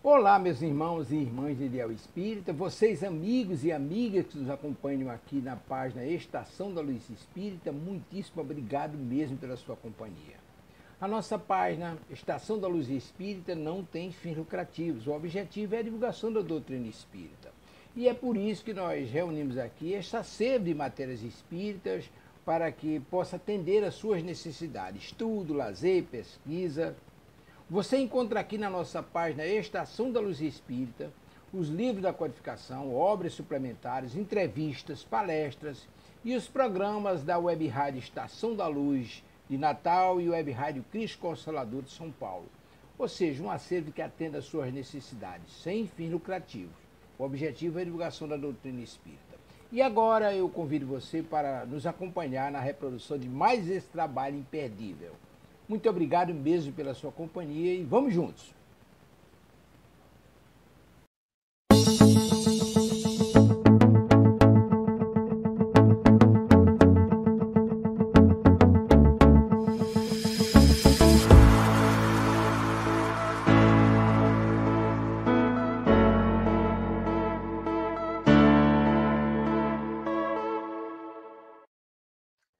Olá, meus irmãos e irmãs de Ideal Espírita, vocês amigos e amigas que nos acompanham aqui na página Estação da Luz Espírita, muitíssimo obrigado mesmo pela sua companhia. A nossa página Estação da Luz Espírita não tem fins lucrativos, o objetivo é a divulgação da doutrina espírita. E é por isso que nós reunimos aqui esta sede de matérias espíritas para que possa atender às suas necessidades, estudo, lazer, pesquisa. Você encontra aqui na nossa página Estação da Luz Espírita os livros da codificação, obras suplementares, entrevistas, palestras e os programas da Web Rádio Estação da Luz de Natal e Web Rádio Cristo Consolador de São Paulo. Ou seja, um acervo que atenda às suas necessidades, sem fins lucrativos. O objetivo é a divulgação da doutrina espírita. E agora eu convido você para nos acompanhar na reprodução de mais esse trabalho imperdível. Muito obrigado mesmo pela sua companhia e vamos juntos!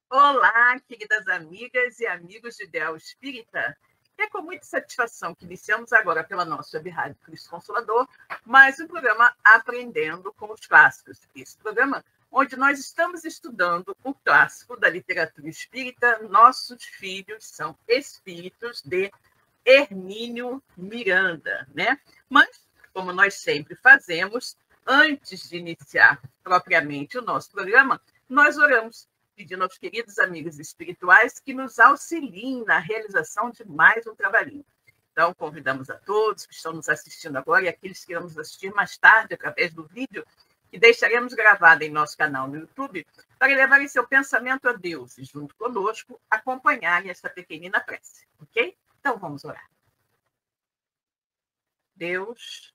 Olá, queridas amigas e amigos de Ideal Espírita. É com muita satisfação que iniciamos agora pela nossa Web Rádio Cristo Consolador mais um programa Aprendendo com os Clássicos. Esse programa onde nós estamos estudando o clássico da literatura espírita, Nossos Filhos São Espíritos, de Hermínio Miranda, né? Mas, como nós sempre fazemos, antes de iniciar propriamente o nosso programa, nós oramos, pedindo aos queridos amigos espirituais que nos auxiliem na realização de mais um trabalhinho. Então, convidamos a todos que estão nos assistindo agora e aqueles que irão nos assistir mais tarde através do vídeo que deixaremos gravado em nosso canal no YouTube para levarem seu pensamento a Deus e, junto conosco, acompanharem esta pequenina prece, ok? Então, vamos orar. Deus,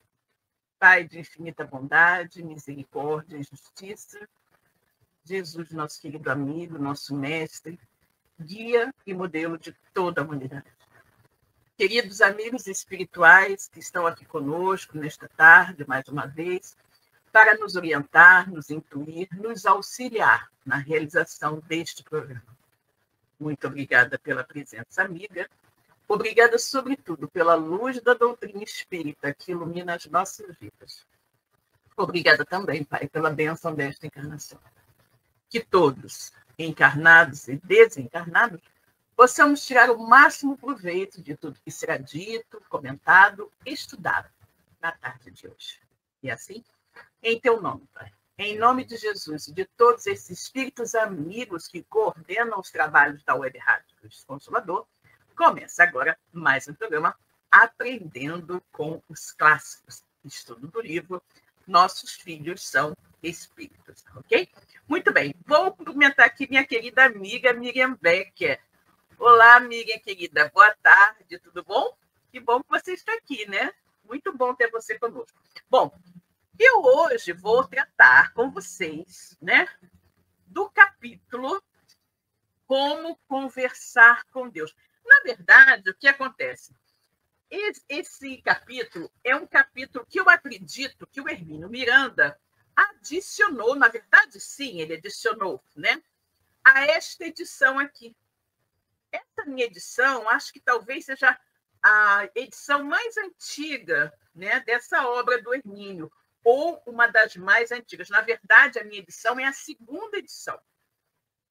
Pai de infinita bondade, misericórdia e justiça, Jesus, nosso querido amigo, nosso mestre, guia e modelo de toda a humanidade. Queridos amigos espirituais que estão aqui conosco nesta tarde, mais uma vez, para nos orientar, nos intuir, nos auxiliar na realização deste programa. Muito obrigada pela presença amiga. Obrigada, sobretudo, pela luz da doutrina espírita que ilumina as nossas vidas. Obrigada também, Pai, pela bênção desta encarnação. Que todos, encarnados e desencarnados, possamos tirar o máximo proveito de tudo que será dito, comentado, estudado na tarde de hoje. E assim, em teu nome, Pai, em nome de Jesus e de todos esses espíritos amigos que coordenam os trabalhos da Web Rádio Cristo Consolador, começa agora mais um programa Aprendendo com os Clássicos, estudo do livro Nossos Filhos São Espíritos, ok? Muito bem, vou cumprimentar aqui minha querida amiga Miriam Becker. Olá, Miriam, querida, boa tarde, tudo bom? Que bom que você está aqui, né? Muito bom ter você conosco. Bom, eu hoje vou tratar com vocês, né, do capítulo Como Conversar com Deus. Na verdade, o que acontece? Esse capítulo é um capítulo que eu acredito que o Hermínio Miranda adicionou, na verdade, sim, ele adicionou, né, a esta edição aqui. Essa minha edição, acho que talvez seja a edição mais antiga, né, dessa obra do Hermínio, ou uma das mais antigas. Na verdade, a minha edição é a segunda edição.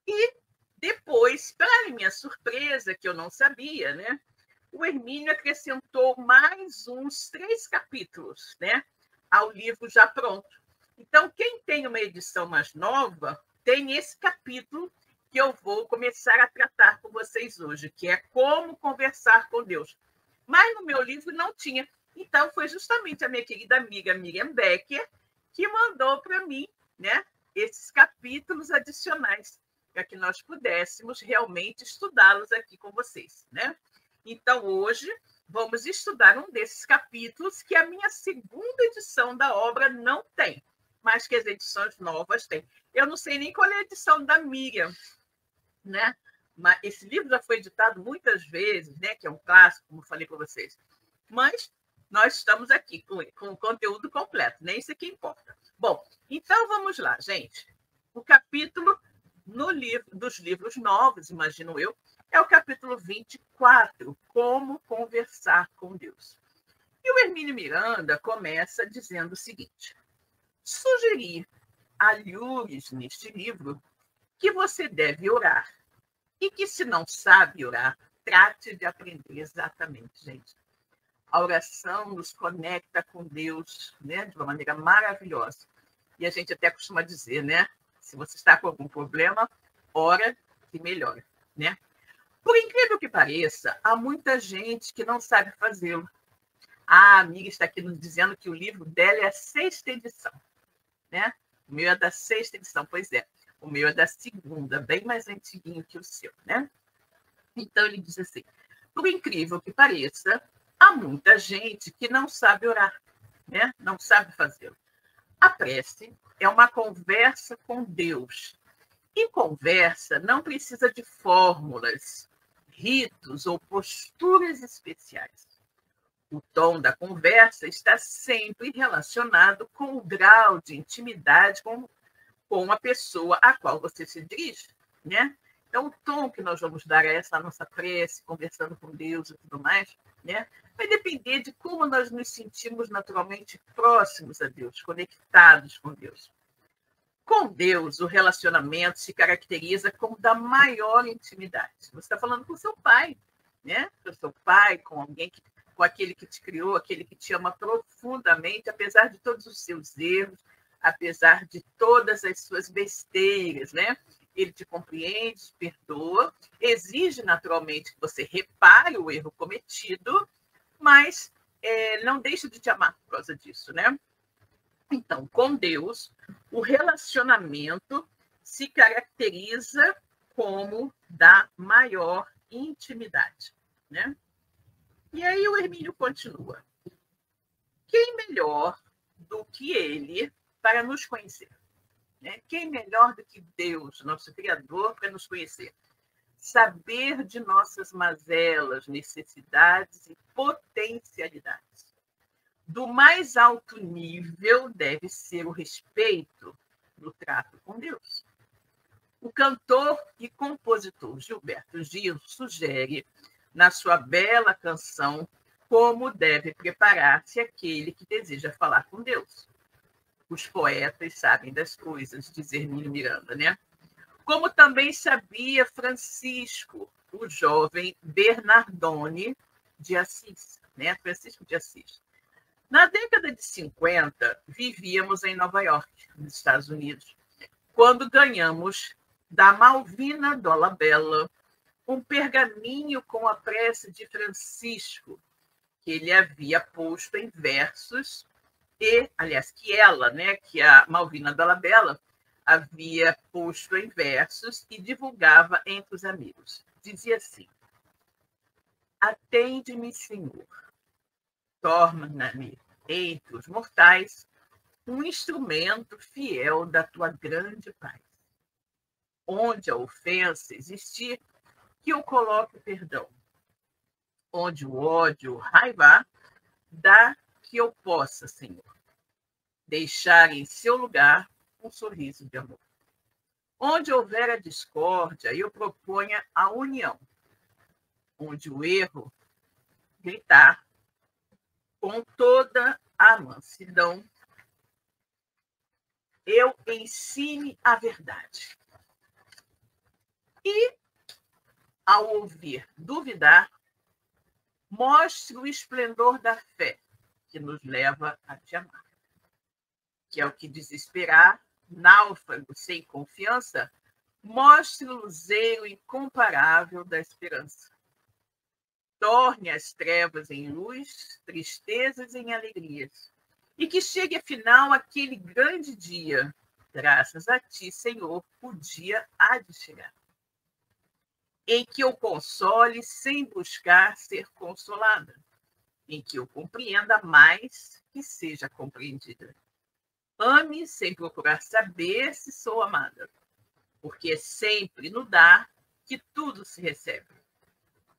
E depois, para minha surpresa, que eu não sabia, né, o Hermínio acrescentou mais uns 3 capítulos, né, ao livro já pronto. Então, quem tem uma edição mais nova, tem esse capítulo que eu vou começar a tratar com vocês hoje, que é Como Conversar com Deus. Mas no meu livro não tinha. Então, foi justamente a minha querida amiga Miriam Becker que mandou para mim, né, esses capítulos adicionais, para que nós pudéssemos realmente estudá-los aqui com vocês, né? Então, hoje, vamos estudar um desses capítulos que a minha segunda edição da obra não tem, mas que as edições novas têm. Eu não sei nem qual é a edição da Miriam, né? Mas esse livro já foi editado muitas vezes, né? Que é um clássico, como falei para vocês. Mas nós estamos aqui com o conteúdo completo, nem isso que importa. Bom, então vamos lá, gente. O capítulo no livro dos livros novos, imagino eu, é o capítulo 24, Como Conversar com Deus. E o Hermínio Miranda começa dizendo o seguinte: sugeri a Lures neste livro que você deve orar e que, se não sabe orar, trate de aprender. Exatamente, gente. A oração nos conecta com Deus, né, de uma maneira maravilhosa. E a gente até costuma dizer, né? Se você está com algum problema, ora que melhora, né? Por incrível que pareça, há muita gente que não sabe fazê-lo. A amiga está aqui nos dizendo que o livro dela é a 6ª edição, né? O meu é da 6ª edição, pois é. O meu é da 2ª, bem mais antiguinho que o seu, né? Então, ele diz assim: por incrível que pareça, há muita gente que não sabe orar, né? Não sabe fazê-lo. A prece é uma conversa com Deus. E conversa não precisa de fórmulas, ritos ou posturas especiais. O tom da conversa está sempre relacionado com o grau de intimidade com a pessoa a qual você se dirige, né? Então, o tom que nós vamos dar a essa nossa prece, conversando com Deus e tudo mais, né, vai depender de como nós nos sentimos naturalmente próximos a Deus, conectados com Deus. Com Deus, o relacionamento se caracteriza como da maior intimidade. Você está falando com seu pai, né? Com seu pai, com alguém com aquele que te criou, aquele que te ama profundamente, apesar de todos os seus erros, apesar de todas as suas besteiras, né? Ele te compreende, te perdoa, exige naturalmente que você repare o erro cometido, mas não deixa de te amar por causa disso, né? Então, com Deus, o relacionamento se caracteriza como da maior intimidade, né? E aí o Hermínio continua: quem melhor do que ele para nos conhecer? Né? Quem melhor do que Deus, nosso Criador, para nos conhecer? Saber de nossas mazelas, necessidades e potencialidades. Do mais alto nível deve ser o respeito no trato com Deus. O cantor e compositor Gilberto Gil sugere, na sua bela canção, como deve preparar-se aquele que deseja falar com Deus. Os poetas sabem das coisas, diz Hermínio Miranda, né? Como também sabia Francisco, o jovem Bernardone de Assis, né? Francisco de Assis. Na década de 50, vivíamos em Nova York, nos Estados Unidos, quando ganhamos da Malvina Dolabella um pergaminho com a prece de Francisco, que ele havia posto em versos, aliás, que a Malvina Dolabella havia posto em versos e divulgava entre os amigos. Dizia assim: atende-me, Senhor, torna-me entre os mortais um instrumento fiel da tua grande paz. Onde a ofensa existir, que eu coloque o perdão. Onde o ódio raivar, dá que eu possa, Senhor, deixar em seu lugar um sorriso de amor. Onde houver a discórdia, eu proponha a união. Onde o erro, gritar com toda a mansidão, eu ensine a verdade. E, ao ouvir duvidar, mostre o esplendor da fé que nos leva a te amar. Que é o que desesperar, náufrago sem confiança, mostre o luzeiro incomparável da esperança. Torne as trevas em luz, tristezas em alegrias. E que chegue, afinal, aquele grande dia. Graças a ti, Senhor, o dia há de chegar. Em que eu console sem buscar ser consolada. Em que eu compreenda mais que seja compreendida. Ame sem procurar saber se sou amada. Porque é sempre no dar que tudo se recebe.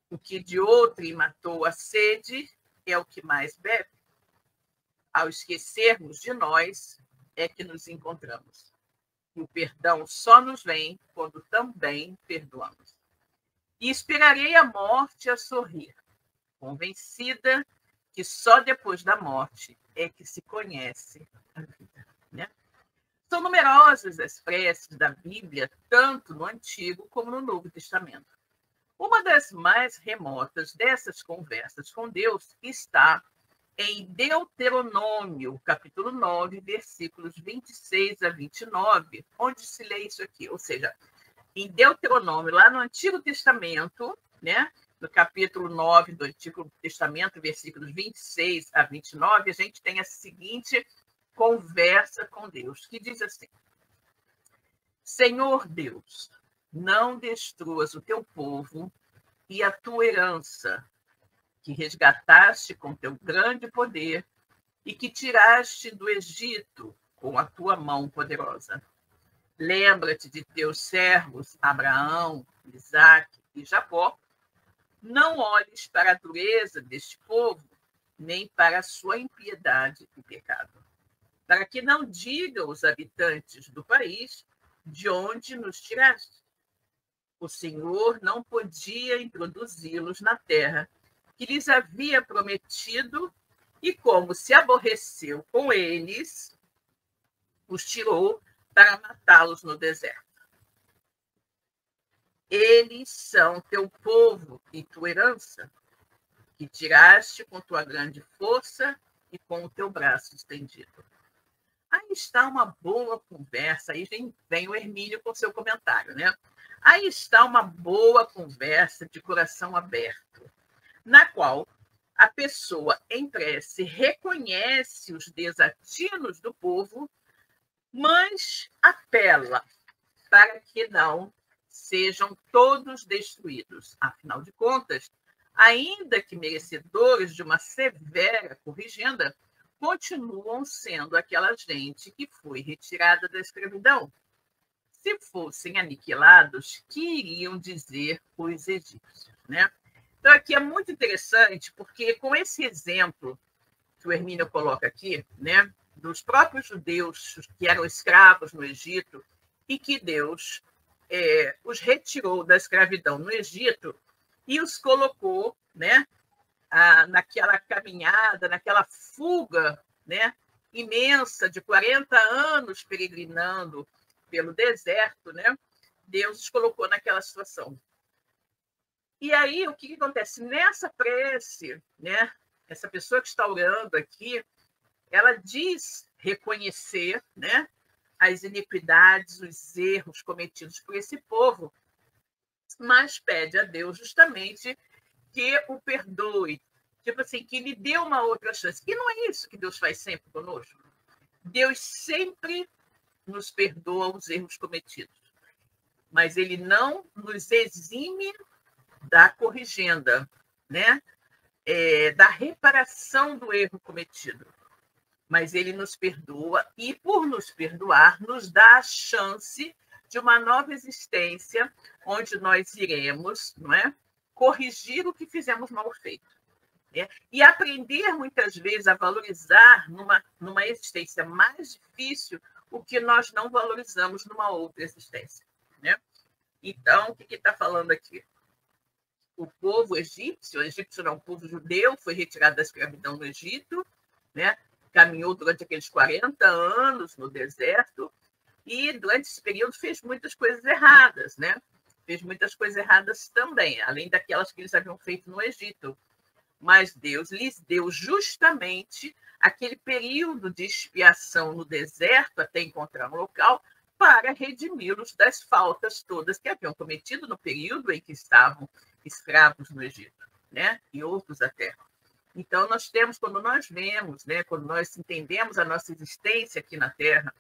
O que de outrem matou a sede é o que mais bebe. Ao esquecermos de nós, é que nos encontramos. E o perdão só nos vem quando também perdoamos. E esperarei a morte a sorrir, convencida que só depois da morte é que se conhece a vida. Né? São numerosas as preces da Bíblia, tanto no Antigo como no Novo Testamento. Uma das mais remotas dessas conversas com Deus está em Deuteronômio, capítulo 9, versículos 26 a 29, onde se lê isso aqui. Ou seja, em Deuteronômio, lá no Antigo Testamento, né, no capítulo 9 do Antigo Testamento, versículos 26 a 29, a gente tem a seguinte conversa com Deus, que diz assim: Senhor Deus, não destruas o teu povo e a tua herança, que resgataste com teu grande poder e que tiraste do Egito com a tua mão poderosa. Lembra-te de teus servos Abraão, Isaque e Jacó. Não olhes para a dureza deste povo, nem para a sua impiedade e pecado, para que não digam os habitantes do país de onde nos tiraste. O Senhor não podia introduzi-los na terra que lhes havia prometido, e como se aborreceu com eles, os tirou para matá-los no deserto. Eles são teu povo e tua herança, que tiraste com tua grande força e com o teu braço estendido. Aí está uma boa conversa, aí vem o Hermínio com seu comentário, né? Aí está uma boa conversa de coração aberto, na qual a pessoa em prece reconhece os desatinos do povo, mas apela para que não sejam todos destruídos. Afinal de contas, ainda que merecedores de uma severa corrigenda, continuam sendo aquela gente que foi retirada da escravidão. Se fossem aniquilados, que iriam dizer os egípcios, né? Então, aqui é muito interessante, porque com esse exemplo que o Hermínio coloca aqui, né, dos próprios judeus que eram escravos no Egito e que Deus os retirou da escravidão no Egito e os colocou, né, naquela caminhada, naquela fuga, né, imensa de 40 anos peregrinando pelo deserto, né? Deus os colocou naquela situação. E aí, o que acontece? Nessa prece, né, essa pessoa que está orando aqui, ela diz reconhecer, né, as iniquidades, os erros cometidos por esse povo, mas pede a Deus justamente que o perdoe, tipo assim, que lhe dê uma outra chance. E não é isso que Deus faz sempre conosco. Deus sempre nos perdoa os erros cometidos, mas ele não nos exime da corrigenda, né? Da reparação do erro cometido. Mas ele nos perdoa e, por nos perdoar, nos dá a chance de uma nova existência, onde nós iremos, não é, corrigir o que fizemos mal feito. Né? E aprender, muitas vezes, a valorizar numa existência mais difícil o que nós não valorizamos numa outra existência. Né? Então, o que está falando aqui? O povo egípcio, o egípcio não, o povo judeu, foi retirado da escravidão no Egito, né? Caminhou durante aqueles 40 anos no deserto e, durante esse período, fez muitas coisas erradas, né? Fez muitas coisas erradas também, além daquelas que eles haviam feito no Egito. Mas Deus lhes deu justamente aquele período de expiação no deserto, até encontrar um local, para redimi-los das faltas todas que haviam cometido no período em que estavam escravos no Egito, né? E outros até. Então, nós temos, quando nós vemos, né, quando nós entendemos a nossa existência aqui na Terra,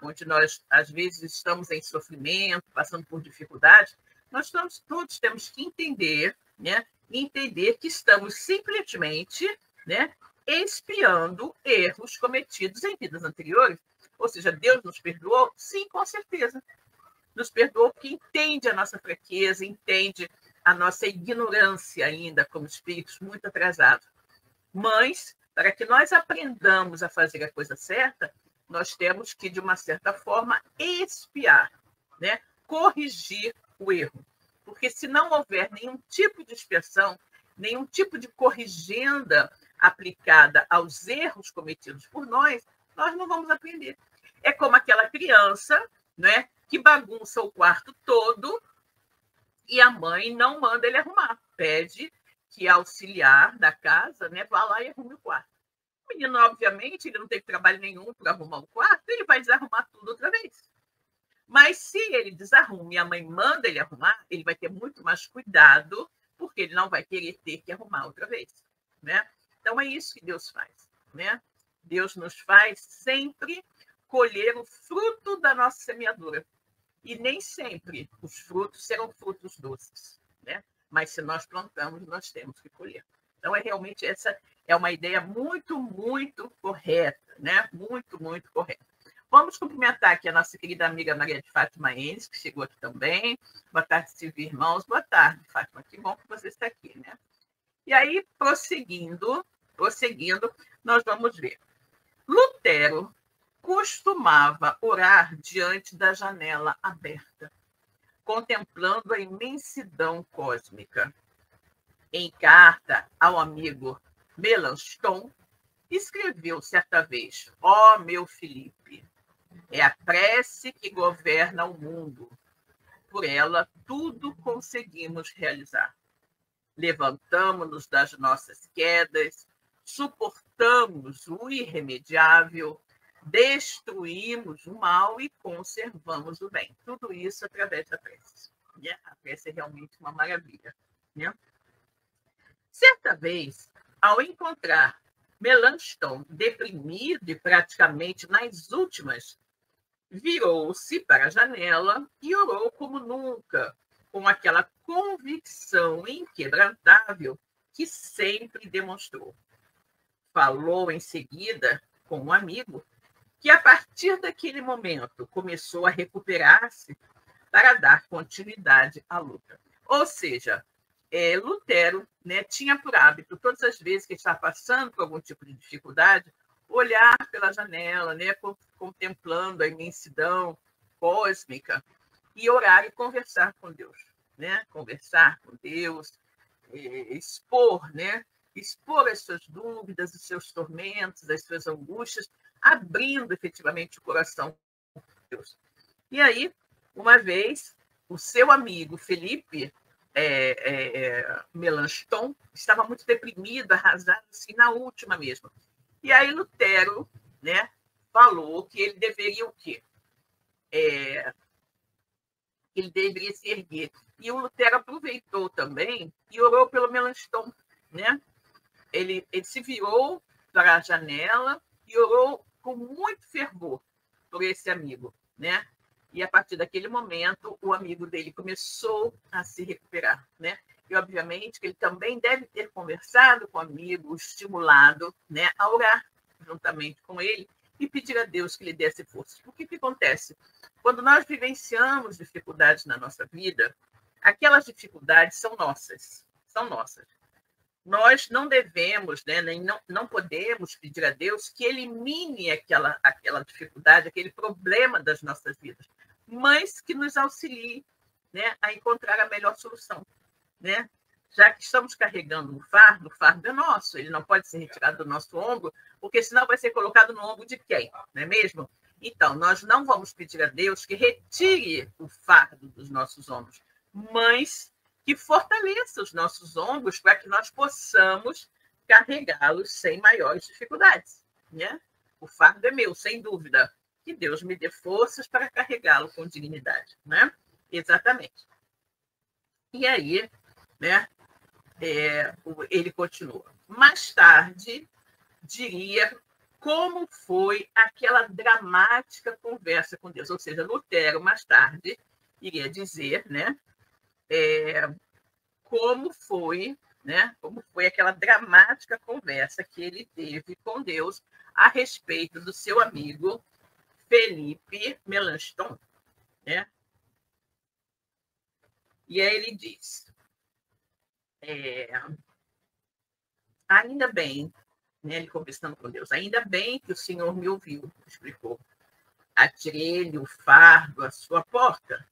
onde nós, às vezes, estamos em sofrimento, passando por dificuldades, nós todos temos que entender, né, entender que estamos simplesmente, né, expiando erros cometidos em vidas anteriores. Ou seja, Deus nos perdoou? Sim, com certeza. Nos perdoou porque entende a nossa fraqueza, entende a nossa ignorância ainda como espíritos muito atrasados. Mas, para que nós aprendamos a fazer a coisa certa, nós temos que, de uma certa forma, expiar, né? Corrigir o erro. Porque se não houver nenhum tipo de expiação, nenhum tipo de corrigenda aplicada aos erros cometidos por nós não vamos aprender. É como aquela criança, né, que bagunça o quarto todo e a mãe não manda ele arrumar. Pede que a auxiliar da casa, né, vá lá e arrume o quarto. O menino, obviamente, ele não tem trabalho nenhum para arrumar o quarto, ele vai desarrumar tudo outra vez. Mas se ele desarruma e a mãe manda ele arrumar, ele vai ter muito mais cuidado, porque ele não vai querer ter que arrumar outra vez, né? Então é isso que Deus faz, né? Deus nos faz sempre colher o fruto da nossa semeadura. E nem sempre os frutos serão frutos doces, né? Mas se nós plantamos, nós temos que colher. Então realmente essa é uma ideia muito, muito correta, né? Muito, muito correta. Vamos cumprimentar aqui a nossa querida amiga Maria de Fátima Enes, que chegou aqui também. Boa tarde, Silvia, irmãos. Boa tarde, Fátima. Que bom que você está aqui, né? E aí, prosseguindo, nós vamos ver. Lutero costumava orar diante da janela aberta, contemplando a imensidão cósmica. Em carta ao amigo Melanchthon, escreveu certa vez: ó meu Felipe, é a prece que governa o mundo. Por ela, tudo conseguimos realizar. Levantamo-nos das nossas quedas, suportamos o irremediável, destruímos o mal e conservamos o bem. Tudo isso através da prece. A prece é realmente uma maravilha. Certa vez, ao encontrar Melanchthon deprimido e praticamente nas últimas, virou-se para a janela e orou como nunca, com aquela convicção inquebrantável que sempre demonstrou. Falou em seguida com um amigo que, a partir daquele momento, começou a recuperar-se para dar continuidade à luta. Ou seja, Lutero, né, tinha por hábito, todas as vezes que estava passando por algum tipo de dificuldade, olhar pela janela, né, contemplando a imensidão cósmica e orar e conversar com Deus, né? Conversar com Deus, expor, né? Expor as suas dúvidas, os seus tormentos, as suas angústias, abrindo efetivamente o coração com Deus. E aí, uma vez, o seu amigo Felipe Melanchthon estava muito deprimido, arrasado, assim, na última mesmo. E aí Lutero, né, falou que ele deveria o quê? Ele deveria se erguer. E o Lutero aproveitou também e orou pelo Melanchthon, né? Ele se virou para a janela e orou com muito fervor por esse amigo, né? E a partir daquele momento, o amigo dele começou a se recuperar, né? E, obviamente, que ele também deve ter conversado com o amigo, estimulado, né, a orar juntamente com ele e pedir a Deus que lhe desse força. Porque o que acontece? Quando nós vivenciamos dificuldades na nossa vida, aquelas dificuldades são nossas. Nós não devemos, né, nem não podemos pedir a Deus que elimine aquela dificuldade, aquele problema das nossas vidas, mas que nos auxilie, né, a encontrar a melhor solução, né? Já que estamos carregando o fardo é nosso, ele não pode ser retirado do nosso ombro, porque senão vai ser colocado no ombro de quem, não é mesmo? Então, nós não vamos pedir a Deus que retire o fardo dos nossos ombros, mas que fortaleça os nossos ombros para que nós possamos carregá-los sem maiores dificuldades, né? O fardo é meu, sem dúvida. Que Deus me dê forças para carregá-lo com dignidade, né? Exatamente. E aí, né, ele continua. Mais tarde, diria como foi aquela dramática conversa com Deus. Ou seja, Lutero, mais tarde, iria dizer, né, como foi, né, como foi aquela dramática conversa que ele teve com Deus a respeito do seu amigo Felipe Melanchthon, né? E aí ele diz: ainda bem né? Ele conversando com Deus. Ainda bem que o Senhor me ouviu, explicou. Atirei-lhe o fardo à sua porta,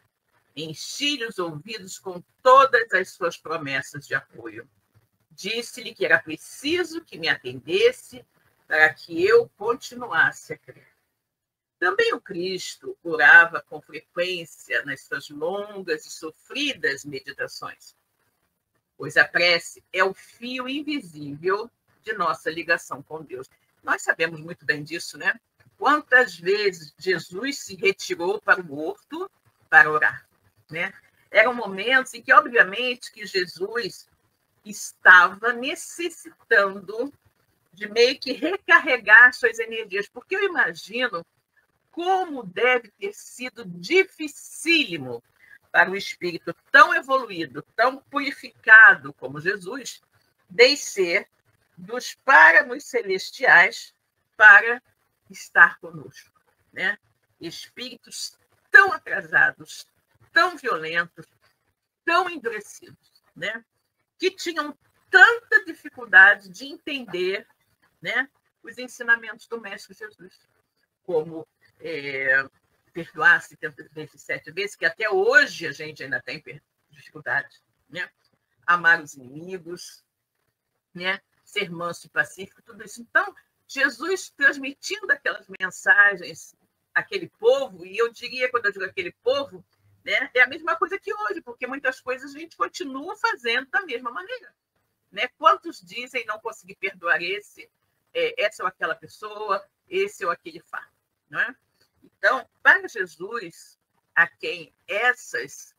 enchi-lhe os ouvidos com todas as suas promessas de apoio. Disse-lhe que era preciso que me atendesse para que eu continuasse a crer. Também o Cristo orava com frequência nas suas longas e sofridas meditações, pois a prece é o fio invisível de nossa ligação com Deus. Nós sabemos muito bem disso, né? Quantas vezes Jesus se retirou para o horto para orar, né? Eram momentos em que, obviamente, que Jesus estava necessitando de meio que recarregar suas energias, porque eu imagino como deve ter sido dificílimo para um espírito tão evoluído, tão purificado como Jesus, descer dos páramos celestiais para estar conosco, né? Espíritos tão atrasados, tão violentos, tão endurecidos, né? Que tinham tanta dificuldade de entender, né, os ensinamentos do Mestre Jesus, como perdoar 70 vezes 7 vezes, que até hoje a gente ainda tem dificuldade, né? Amar os inimigos, né? Ser manso e pacífico, tudo isso. Então, Jesus transmitindo aquelas mensagens àquele povo, e eu diria, quando eu digo aquele povo, né, é a mesma coisa que hoje, porque muitas coisas a gente continua fazendo da mesma maneira, né? Quantos dizem não conseguir perdoar essa ou aquela pessoa, esse ou aquele fato, não é? Então, para Jesus, a quem essas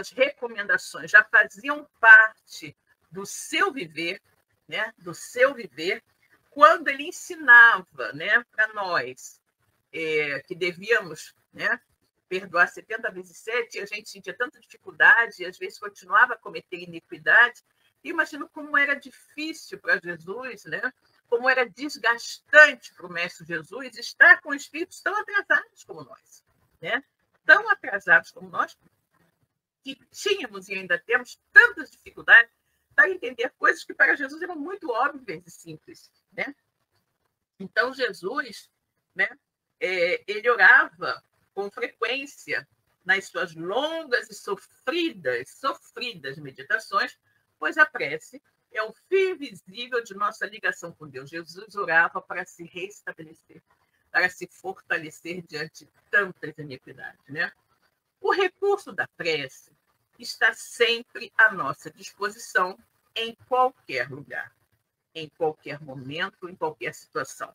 recomendações já faziam parte do seu viver, né, do seu viver, quando ele ensinava, né, para nós que devíamos, né, perdoar 70 vezes 7, a gente sentia tanta dificuldade e às vezes continuava a cometer iniquidade. E imagino como era difícil para Jesus, né? Como era desgastante para o Mestre Jesus estar com espíritos tão atrasados como nós, né? Tão atrasados como nós, que tínhamos e ainda temos tantas dificuldades para entender coisas que para Jesus eram muito óbvias e simples, né? Então, Jesus, né, ele orava com frequência nas suas longas e sofridas meditações, pois a prece é o fio visível de nossa ligação com Deus. Jesus orava para se restabelecer, para se fortalecer diante de tantas iniquidades, né? O recurso da prece está sempre à nossa disposição em qualquer lugar, em qualquer momento, em qualquer situação.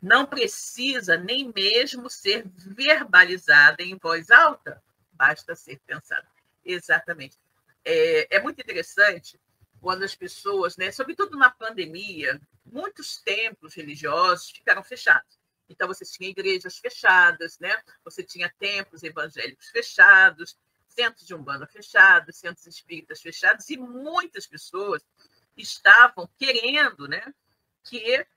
Não precisa nem mesmo ser verbalizada em voz alta, basta ser pensada. Exatamente. É muito interessante quando as pessoas, né, sobretudo na pandemia, muitos templos religiosos ficaram fechados. Então, você tinha igrejas fechadas, né? Você tinha templos evangélicos fechados, centros de umbanda fechados, centros espíritas fechados, e muitas pessoas estavam querendo, né, que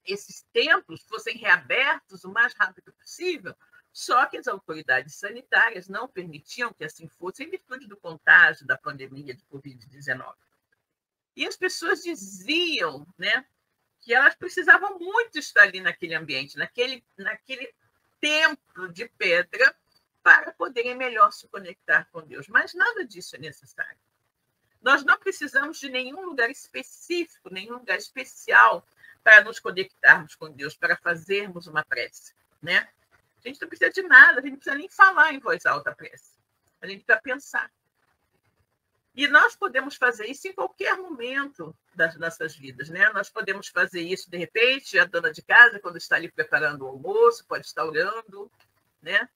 esses templos fossem reabertos o mais rápido possível, só que as autoridades sanitárias não permitiam que assim fosse, em virtude do contágio da pandemia de Covid-19. E as pessoas diziam, né, que elas precisavam muito estar ali naquele ambiente, naquele templo de pedra, para poderem melhor se conectar com Deus. Mas nada disso é necessário. Nós não precisamos de nenhum lugar específico, nenhum lugar especial para nos conectarmos com Deus, para fazermos uma prece, né? A gente não precisa de nada, a gente não precisa nem falar em voz alta a prece. A gente precisa pensar. E nós podemos fazer isso em qualquer momento das nossas vidas, né? Nós podemos fazer isso, de repente, a dona de casa, quando está ali preparando o almoço, pode estar orando, né?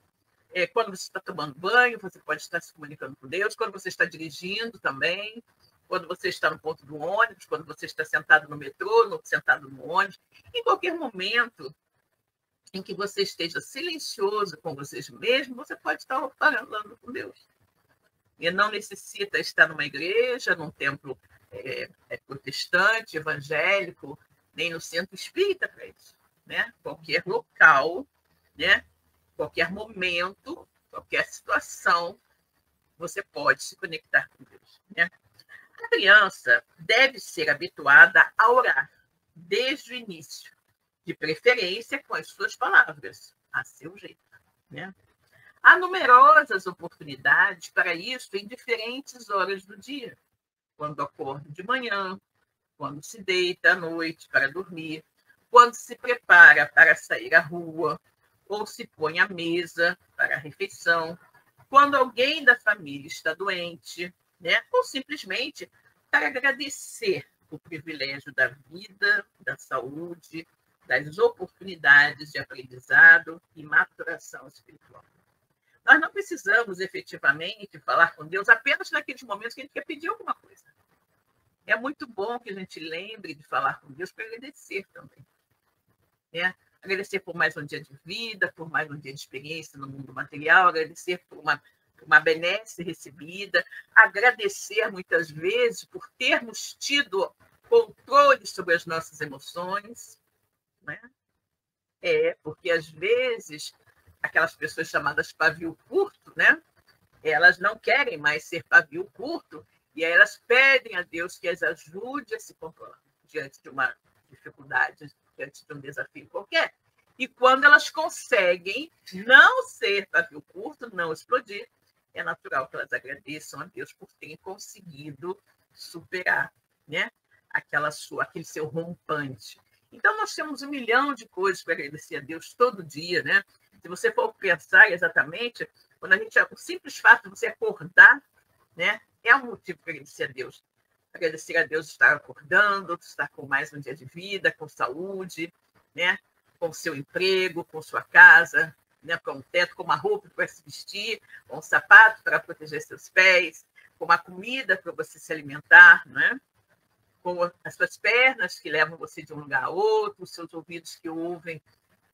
Quando você está tomando banho, você pode estar se comunicando com Deus. Quando você está dirigindo também. Quando você está no ponto do ônibus, quando você está sentado no metrô, sentado no ônibus. Em qualquer momento em que você esteja silencioso com você mesmo, você pode estar falando com Deus. E não necessita estar numa igreja, num templo protestante, evangélico, nem no centro espírita para isso, né? Qualquer local, né? Qualquer momento, qualquer situação, você pode se conectar com Deus, né? A criança deve ser habituada a orar, desde o início, de preferência com as suas palavras, a seu jeito, né? Há numerosas oportunidades para isso em diferentes horas do dia, quando acorda de manhã, quando se deita à noite para dormir, quando se prepara para sair à rua, ou se põe à mesa para a refeição, quando alguém da família está doente, né? Ou simplesmente para agradecer o privilégio da vida, da saúde, das oportunidades de aprendizado e maturação espiritual. Nós não precisamos efetivamente falar com Deus apenas naqueles momentos que a gente quer pedir alguma coisa. É muito bom que a gente lembre de falar com Deus para agradecer também, né? Agradecer por mais um dia de vida, por mais um dia de experiência no mundo material, agradecer por uma benesse recebida, agradecer muitas vezes por termos tido controle sobre as nossas emoções, né? Porque às vezes aquelas pessoas chamadas pavio curto, né? Elas não querem mais ser pavio curto e aí elas pedem a Deus que as ajude a se controlar diante de uma dificuldade, diante de um desafio qualquer. E quando elas conseguem não ser pavio curto, não explodir, é natural que elas agradeçam a Deus por terem conseguido superar, né? Aquele seu rompante. Então, nós temos 1 milhão de coisas para agradecer a Deus todo dia, né? Se você for pensar exatamente, quando o simples fato de você acordar, né, é um motivo para agradecer a Deus. Agradecer a Deus de estar acordando, de estar com mais um dia de vida, com saúde, né, com seu emprego, com sua casa, né, com um teto, com uma roupa para se vestir, com um sapato para proteger seus pés, com uma comida para você se alimentar, né? Com as suas pernas que levam você de um lugar a outro, os seus ouvidos que ouvem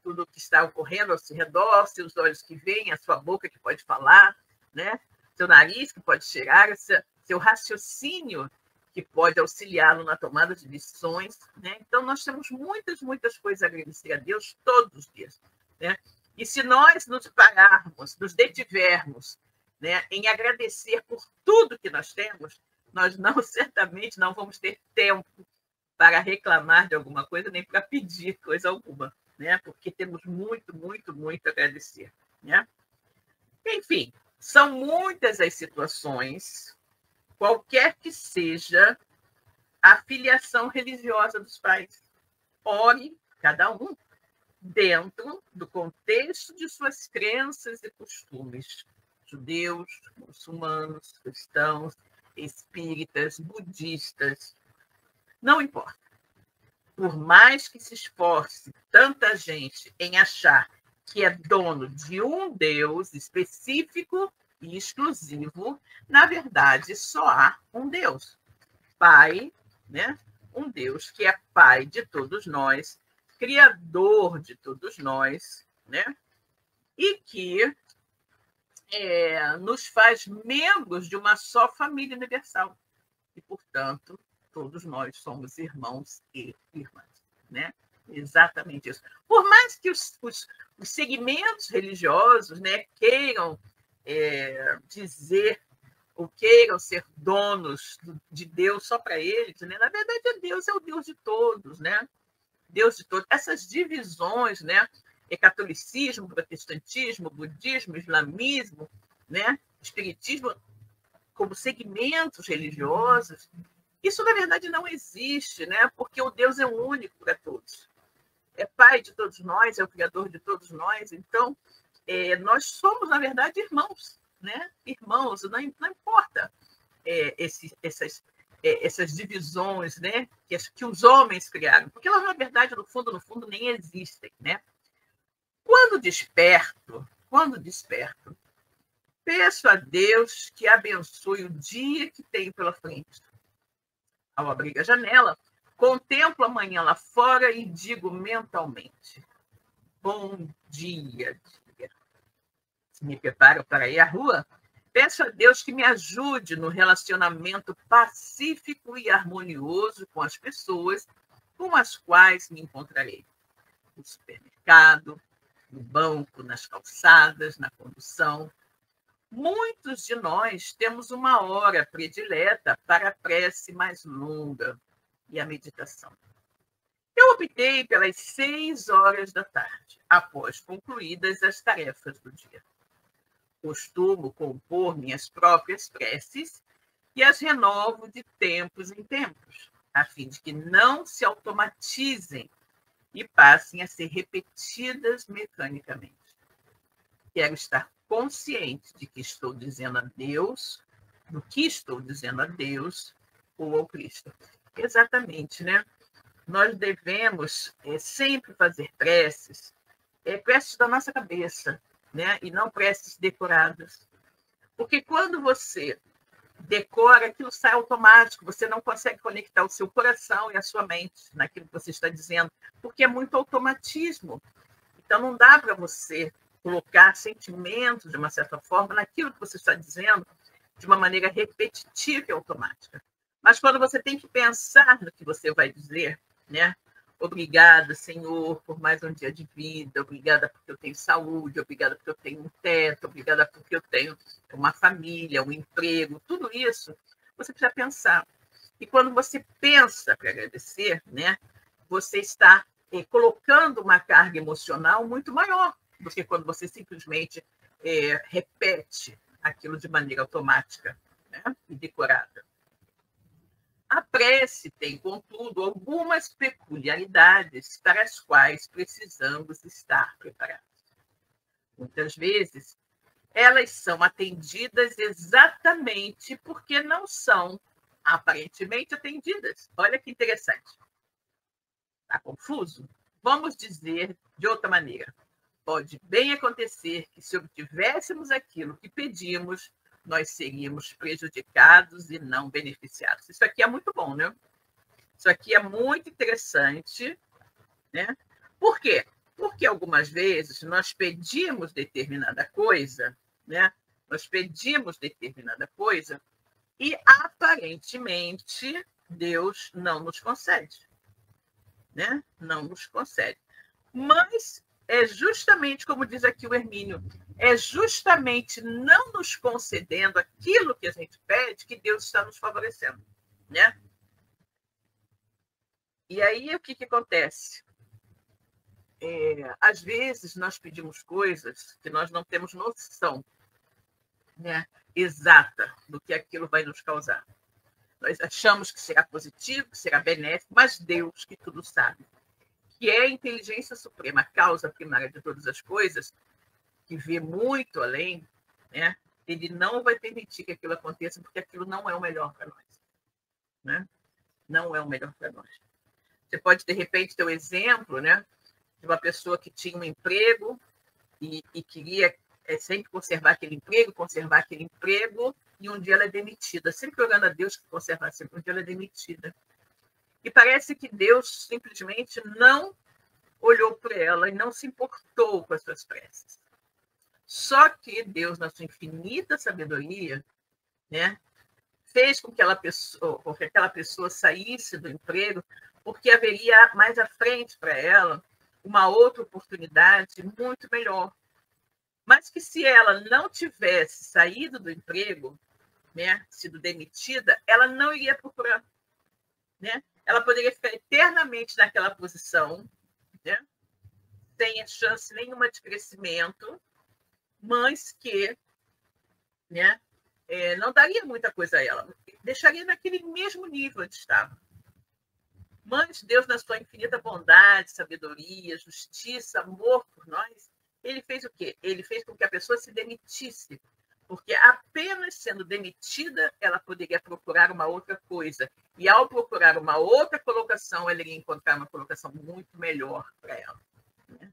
tudo o que está ocorrendo ao seu redor, seus olhos que veem, a sua boca que pode falar, né? Seu nariz que pode cheirar, seu raciocínio que pode auxiliá-lo na tomada de decisões, né? Então, nós temos muitas, muitas coisas a agradecer a Deus todos os dias, né? E se nós nos pararmos, nos detivermos, né, em agradecer por tudo que nós temos, nós certamente não vamos ter tempo para reclamar de alguma coisa, nem para pedir coisa alguma, né? Porque temos muito, muito, muito a agradecer, né? Enfim, são muitas as situações, qualquer que seja a filiação religiosa dos pais. Ore, cada um, dentro do contexto de suas crenças e costumes. Judeus, muçulmanos, cristãos, espíritas, budistas, não importa. Por mais que se esforce tanta gente em achar que é dono de um Deus específico e exclusivo, na verdade, só há um Deus. Pai, né? Um Deus que é Pai de todos nós, Criador de todos nós, né? E que nos faz membros de uma só família universal. E, portanto, todos nós somos irmãos e irmãs, né? Exatamente isso. Por mais que os segmentos religiosos, né, queiram dizer ou queiram ser donos de Deus só para eles, né? Na verdade, Deus é o Deus de todos, né? Deus de todos. Essas divisões, né? Catolicismo, protestantismo, budismo, islamismo, né? Espiritismo, como segmentos religiosos, isso, na verdade, não existe, né? Porque o Deus é único para todos. É Pai de todos nós, é o Criador de todos nós. Então, nós somos, na verdade, irmãos, né? Irmãos, não importa essas divisões, né? Que os homens criaram, porque elas, na verdade, no fundo, nem existem, né? Quando desperto, peço a Deus que abençoe o dia que tenho pela frente. Ao abrir a janela, contemplo a manhã lá fora e digo mentalmente: bom dia, dia. Se me preparo para ir à rua, peço a Deus que me ajude no relacionamento pacífico e harmonioso com as pessoas com as quais me encontrarei. No supermercado, no banco, nas calçadas, na condução. Muitos de nós temos uma hora predileta para a prece mais longa e a meditação. obtei pelas 6 horas da tarde, após concluídas as tarefas do dia. Costumo compor minhas próprias preces e as renovo de tempos em tempos, a fim de que não se automatizem e passem a ser repetidas mecanicamente. Quero estar consciente de que estou dizendo a Deus, do que estou dizendo a Deus ou ao Cristo. Exatamente, né? Nós devemos sempre fazer preces, preces da nossa cabeça, né? E não preces decoradas. Porque quando você decora, aquilo sai automático, você não consegue conectar o seu coração e a sua mente naquilo que você está dizendo, porque é muito automatismo. Então, não dá para você colocar sentimentos, de uma certa forma, naquilo que você está dizendo, de uma maneira repetitiva e automática. Mas quando você tem que pensar no que você vai dizer, né? Obrigada, Senhor, por mais um dia de vida, obrigada porque eu tenho saúde, obrigada porque eu tenho um teto, obrigada porque eu tenho uma família, um emprego, tudo isso você precisa pensar. E quando você pensa para agradecer, né, você está colocando uma carga emocional muito maior do que quando você simplesmente repete aquilo de maneira automática, né, e decorada. A prece tem, contudo, algumas peculiaridades para as quais precisamos estar preparados. Muitas vezes, elas são atendidas exatamente porque não são aparentemente atendidas. Olha que interessante. Está confuso? Vamos dizer de outra maneira. Pode bem acontecer que, se obtivéssemos aquilo que pedimos, nós seríamos prejudicados e não beneficiados. Isso aqui é muito bom, né? Isso aqui é muito interessante, né? Por quê? Porque algumas vezes nós pedimos determinada coisa, né? Nós pedimos determinada coisa e, aparentemente, Deus não nos concede, né? Não nos concede. Mas é justamente, como diz aqui o Hermínio, é justamente não nos concedendo aquilo que a gente pede que Deus está nos favorecendo, né? E aí, o que acontece? Às vezes, nós pedimos coisas que nós não temos noção, né, exata do que aquilo vai nos causar. Nós achamos que será positivo, que será benéfico, mas Deus, que tudo sabe, que é a inteligência suprema, a causa primária de todas as coisas, que vê muito além, né? Ele não vai permitir que aquilo aconteça, porque aquilo não é o melhor para nós, né? Não é o melhor para nós. Você pode, de repente, ter um exemplo, né, de uma pessoa que tinha um emprego e queria sempre conservar aquele emprego, e um dia ela é demitida. Sempre orando a Deus que conservar sempre, um dia ela é demitida. E parece que Deus simplesmente não olhou para ela e não se importou com as suas preces. Só que Deus, na sua infinita sabedoria, né, fez com que aquela pessoa saísse do emprego, porque haveria mais à frente para ela uma outra oportunidade muito melhor. Mas que, se ela não tivesse saído do emprego, né, sido demitida, ela não iria procurar, né? Ela poderia ficar eternamente naquela posição, né, sem chance nenhuma de crescimento, mas que, né, não daria muita coisa a ela, deixaria naquele mesmo nível onde estava. Mas Deus, na sua infinita bondade, sabedoria, justiça, amor por nós, ele fez o quê? Ele fez com que a pessoa se demitisse, porque apenas sendo demitida, ela poderia procurar uma outra coisa. E, ao procurar uma outra colocação, ela iria encontrar uma colocação muito melhor para ela, né?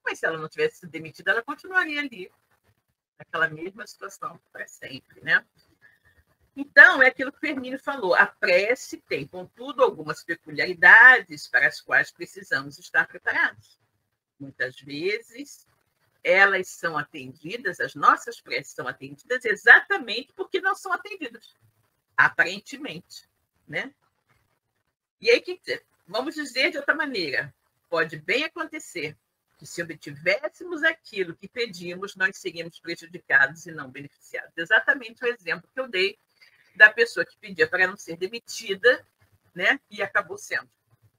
Mas, se ela não tivesse sido demitida, ela continuaria ali, naquela mesma situação para sempre, né? Então, é aquilo que o Firmino falou. A prece tem, contudo, algumas peculiaridades para as quais precisamos estar preparados. Muitas vezes, elas são atendidas, as nossas preces são atendidas exatamente porque não são atendidas, aparentemente, né? E aí, vamos dizer de outra maneira, pode bem acontecer que, se obtivéssemos aquilo que pedimos, nós seríamos prejudicados e não beneficiados. Exatamente o exemplo que eu dei da pessoa que pedia para não ser demitida, né, e acabou sendo.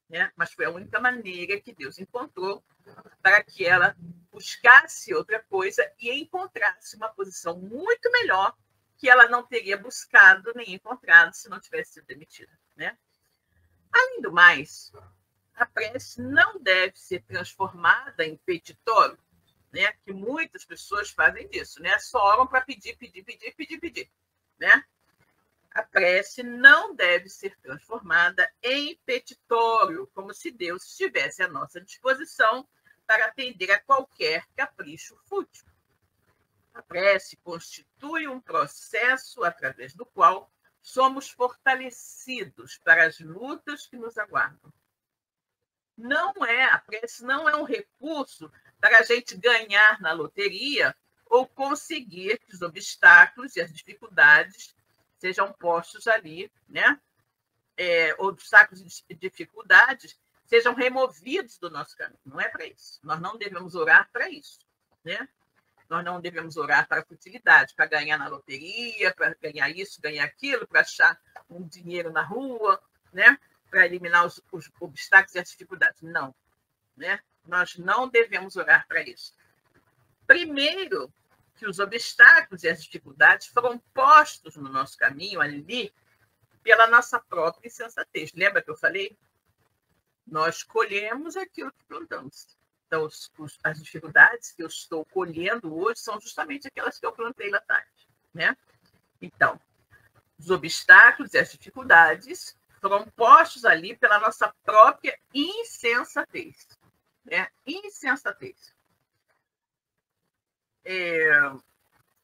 né? Mas foi a única maneira que Deus encontrou para que ela buscasse outra coisa e encontrasse uma posição muito melhor que ela não teria buscado nem encontrado se não tivesse sido demitida, né? Além do mais, a prece não deve ser transformada em petitório, né? Que muitas pessoas fazem disso, né? Só oram para pedir, pedir, pedir, pedir, pedir, né? A prece não deve ser transformada em petitório, como se Deus estivesse à nossa disposição para atender a qualquer capricho fútil. A prece constitui um processo através do qual somos fortalecidos para as lutas que nos aguardam. A prece não é um recurso para a gente ganhar na loteria ou conseguir que os obstáculos e as dificuldades sejam postos ali, né? Obstáculos e dificuldades sejam removidos do nosso caminho. Não é para isso. Nós não devemos orar para isso, né? Nós não devemos orar para futilidade, para ganhar na loteria, para ganhar isso, ganhar aquilo, para achar um dinheiro na rua, né? Para eliminar os obstáculos e as dificuldades. Não, né? Nós não devemos orar para isso. Primeiro, que os obstáculos e as dificuldades foram postos no nosso caminho ali pela nossa própria insensatez. Lembra que eu falei? Nós colhemos aquilo que plantamos. Então, as dificuldades que eu estou colhendo hoje são justamente aquelas que eu plantei lá atrás, né? Então, os obstáculos e as dificuldades foram postos ali pela nossa própria insensatez, né? Insensatez.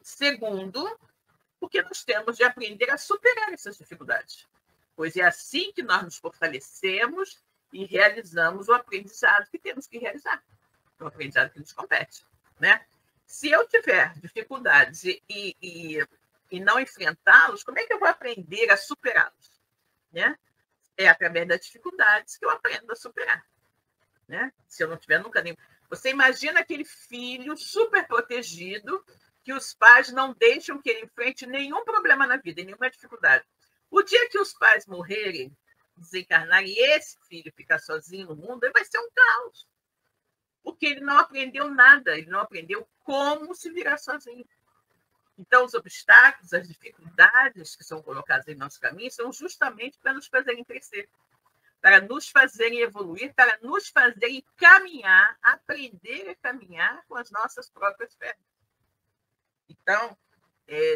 Segundo, porque nós temos de aprender a superar essas dificuldades, pois é assim que nós nos fortalecemos e realizamos o aprendizado que temos que realizar, o aprendizado que nos compete, né? Se eu tiver dificuldades e não enfrentá-los, como é que eu vou aprender a superá-los, né? É através das dificuldades que eu aprendo a superar, né? Se eu não tiver nunca nem... Você imagina aquele filho super protegido que os pais não deixam que ele enfrente nenhum problema na vida, nenhuma dificuldade. O dia que os pais morrerem, desencarnarem, e esse filho ficar sozinho no mundo, ele vai ser um caos. Porque ele não aprendeu nada, ele não aprendeu como se virar sozinho. Então, os obstáculos, as dificuldades que são colocadas em nosso caminho são justamente para nos fazerem crescer, para nos fazerem evoluir, para nos fazerem caminhar, aprender a caminhar com as nossas próprias pernas. Então,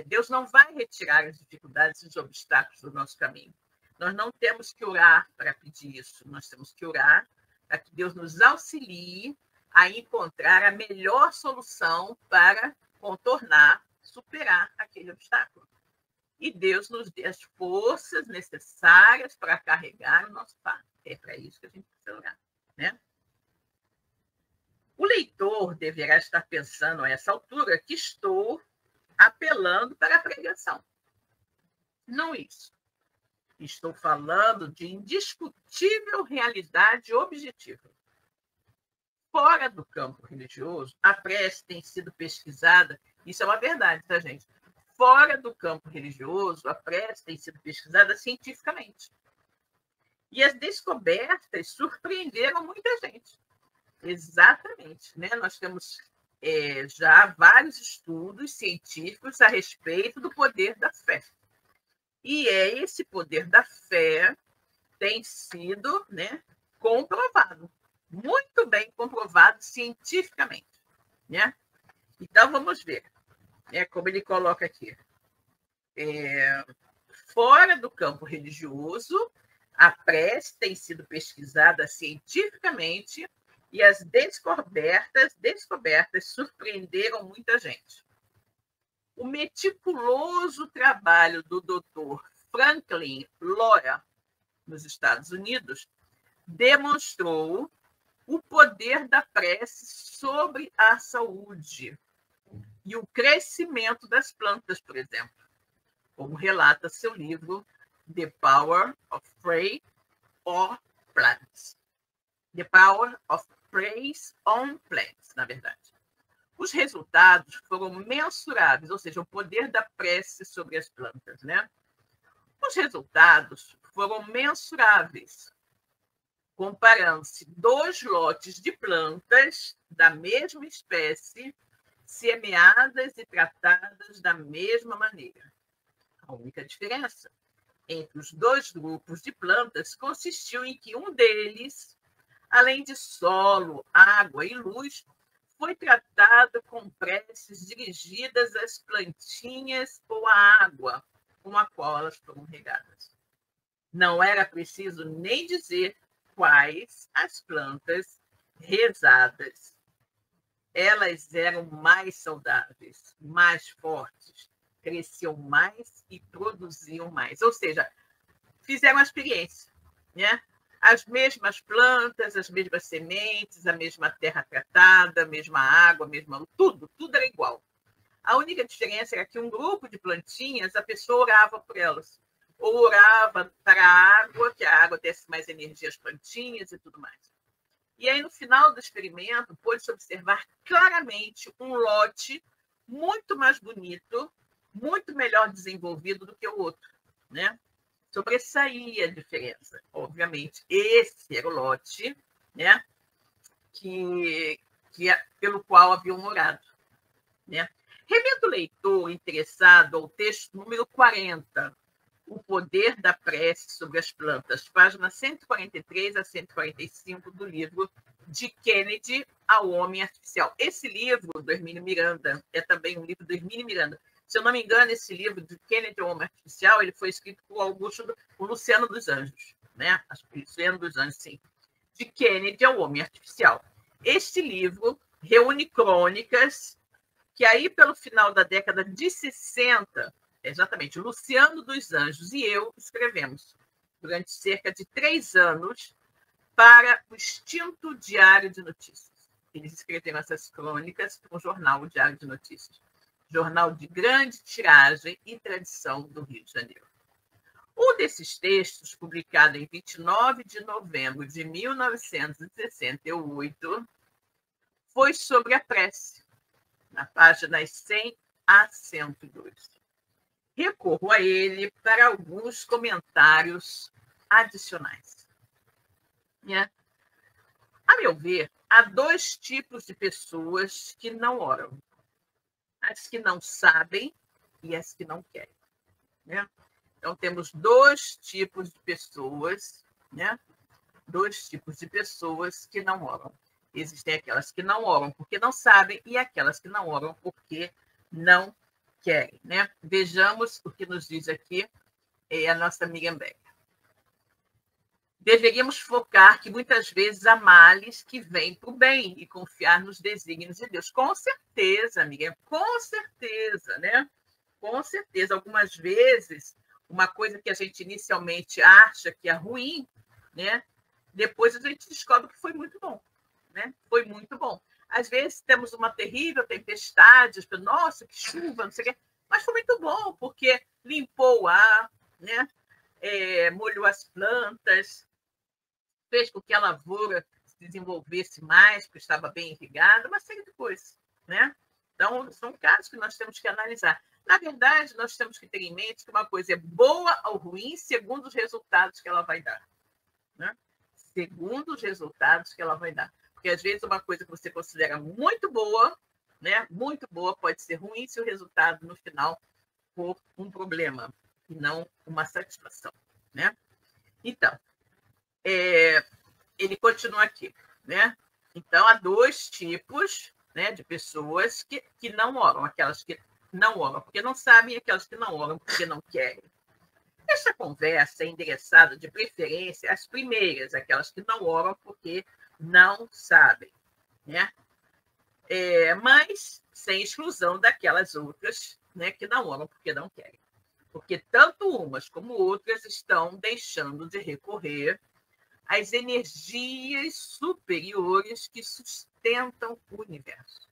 Deus não vai retirar as dificuldades e os obstáculos do nosso caminho. Nós não temos que orar para pedir isso, nós temos que orar para que Deus nos auxilie a encontrar a melhor solução para contornar, superar aquele obstáculo. E Deus nos dê as forças necessárias para carregar o nosso fardo. É para isso que a gente precisa orar, né? O leitor deverá estar pensando a essa altura que estou apelando para a pregação. Não isso. Estou falando de indiscutível realidade objetiva. Fora do campo religioso, a prece tem sido pesquisada, isso é uma verdade, tá, gente? Fora do campo religioso, a prece tem sido pesquisada cientificamente. E as descobertas surpreenderam muita gente. Exatamente, né? Nós temos já vários estudos científicos a respeito do poder da fé. E esse poder da fé tem sido, né, comprovado, muito bem comprovado cientificamente, né? Então, vamos ver, né, como ele coloca aqui. Fora do campo religioso, a prece tem sido pesquisada cientificamente e as descobertas surpreenderam muita gente. O meticuloso trabalho do Dr. Franklin Loya, nos Estados Unidos, demonstrou o poder da prece sobre a saúde e o crescimento das plantas, por exemplo, como relata seu livro The Power of Prayer on Plants. The Power of Praise on Plants, na verdade. Os resultados foram mensuráveis, ou seja, o poder da prece sobre as plantas, né? Os resultados foram mensuráveis. comparando-se 2 lotes de plantas da mesma espécie, semeadas e tratadas da mesma maneira. A única diferença entre os 2 grupos de plantas consistiu em que um deles, além de solo, água e luz, foi tratado com preces dirigidas às plantinhas ou à água com a qual elas foram regadas. Não era preciso nem dizer quais as plantas rezadas. Elas eram mais saudáveis, mais fortes, cresciam mais e produziam mais. Ou seja, fizeram a experiência, né? As mesmas plantas, as mesmas sementes, a mesma terra tratada, a mesma água, a mesma tudo era igual. A única diferença era que um grupo de plantinhas, a pessoa orava por elas, ou orava para a água, que a água desse mais energia às plantinhas e tudo mais. E aí, no final do experimento, pôde-se observar claramente um lote muito mais bonito, muito melhor desenvolvido do que o outro, né? Sobressaía a diferença, obviamente. Esse era o lote, né, pelo qual haviam orado, né? Remendo o leitor interessado ao texto número 40, O Poder da Prece sobre as Plantas, páginas 143 a 145 do livro De Kennedy ao Homem Artificial. Esse livro do Hermínio Miranda é também um livro do Hermínio Miranda. Se eu não me engano, esse livro de Kennedy ao Homem Artificial, ele foi escrito por Luciano dos Anjos, né? Luciano dos Anjos, sim. De Kennedy ao Homem Artificial. Este livro reúne crônicas que aí, pelo final da década de 60, exatamente, Luciano dos Anjos e eu escrevemos durante cerca de 3 anos para o extinto Diário de Notícias. Eles escreveram essas crônicas para o jornal o Diário de Notícias, jornal de grande tiragem e tradição do Rio de Janeiro. Um desses textos, publicado em 29 de novembro de 1968, foi sobre a prece, na páginas 100 a 102. Recorro a ele para alguns comentários adicionais. Né? A meu ver, há 2 tipos de pessoas que não oram: as que não sabem e as que não querem. Né? Então, temos 2 tipos de pessoas, né? 2 tipos de pessoas que não oram. Existem aquelas que não oram porque não sabem e aquelas que não oram porque não querem, né? Vejamos o que nos diz aqui a nossa Miriam Becker. Deveríamos focar que muitas vezes há males que vêm para o bem e confiar nos desígnios de Deus. Com certeza, Miriam, com certeza, né? Com certeza. Algumas vezes, uma coisa que a gente inicialmente acha que é ruim, né? Depois a gente descobre que foi muito bom. Né? Foi muito bom. Às vezes temos uma terrível tempestade, nossa, que chuva, não sei o quê, mas foi muito bom, porque limpou o ar, né? Molhou as plantas, fez com que a lavoura se desenvolvesse mais, porque estava bem irrigada, uma série de coisas. Né? Então, são casos que nós temos que analisar. Na verdade, nós temos que ter em mente que uma coisa é boa ou ruim segundo os resultados que ela vai dar. Né? Segundo os resultados que ela vai dar. Porque, às vezes, uma coisa que você considera muito boa, né? Muito boa, pode ser ruim se o resultado, no final, for um problema e não uma satisfação. Né? Então, ele continua aqui. Né? Então, há 2 tipos, né, de pessoas que não oram. Aquelas que não oram porque não sabem e aquelas que não oram porque não querem. Essa conversa é endereçada, de preferência, às primeiras, aquelas que não oram porque não sabem, né? Mas sem exclusão daquelas outras, né, que não oram porque não querem. Porque tanto umas como outras estão deixando de recorrer às energias superiores que sustentam o universo.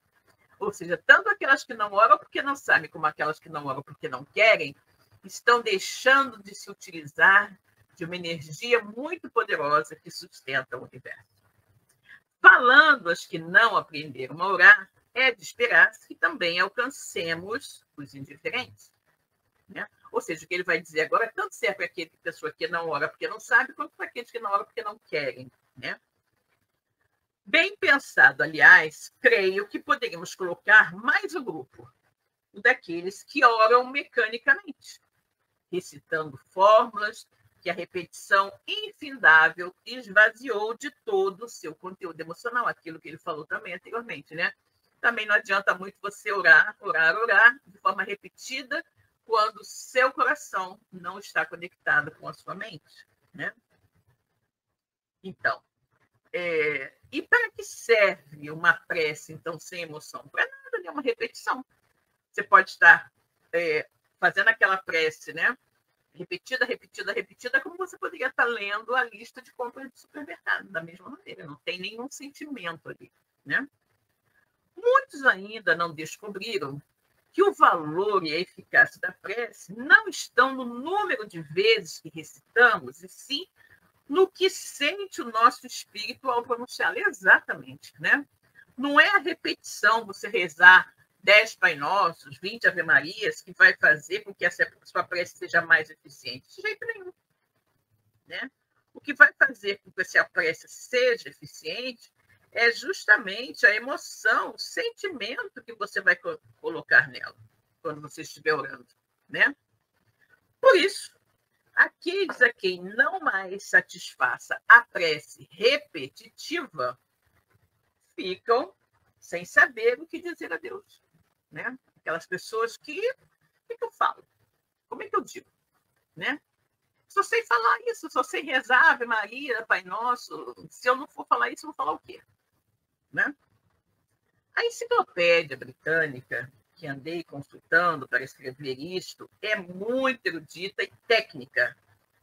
Ou seja, tanto aquelas que não oram porque não sabem, como aquelas que não oram porque não querem, estão deixando de se utilizar de uma energia muito poderosa que sustenta o universo. Falando as que não aprenderam a orar, é de esperar-se que também alcancemos os indiferentes. Né? Ou seja, o que ele vai dizer agora tanto serve para aquela pessoa que não ora porque não sabe, quanto para aqueles que não oram porque não querem. né? Bem pensado, aliás, creio que poderíamos colocar mais um grupo, o daqueles que oram mecanicamente, recitando fórmulas que a repetição infindável esvaziou de todo o seu conteúdo emocional, aquilo que ele falou também anteriormente, né? Também não adianta muito você orar, orar, orar de forma repetida quando o seu coração não está conectado com a sua mente, né? Então, e para que serve uma prece, então, sem emoção? Para nada, né? Uma repetição. Você pode estar fazendo aquela prece, né? Repetida, repetida, repetida, como você poderia estar lendo a lista de compras do supermercado, da mesma maneira. Não tem nenhum sentimento ali, né? Muitos ainda não descobriram que o valor e a eficácia da prece não estão no número de vezes que recitamos, e sim no que sente o nosso espírito ao pronunciá-la. Exatamente, né? Não é a repetição, você rezar 10 Pai Nossos, 20 Ave Marias, que vai fazer com que a sua prece seja mais eficiente. De jeito nenhum, né? O que vai fazer com que essa prece seja eficiente é justamente a emoção, o sentimento que você vai colocar nela, quando você estiver orando, né? Por isso, aqueles a quem não mais satisfaça a prece repetitiva ficam sem saber o que dizer a Deus, né? Aquelas pessoas que, o que eu falo? Como é que eu digo, né? Só sei falar isso, só sei rezar Ave Maria, Pai Nosso. Se eu não for falar isso, eu vou falar o quê, né? A enciclopédia britânica que andei consultando para escrever isto é muito erudita e técnica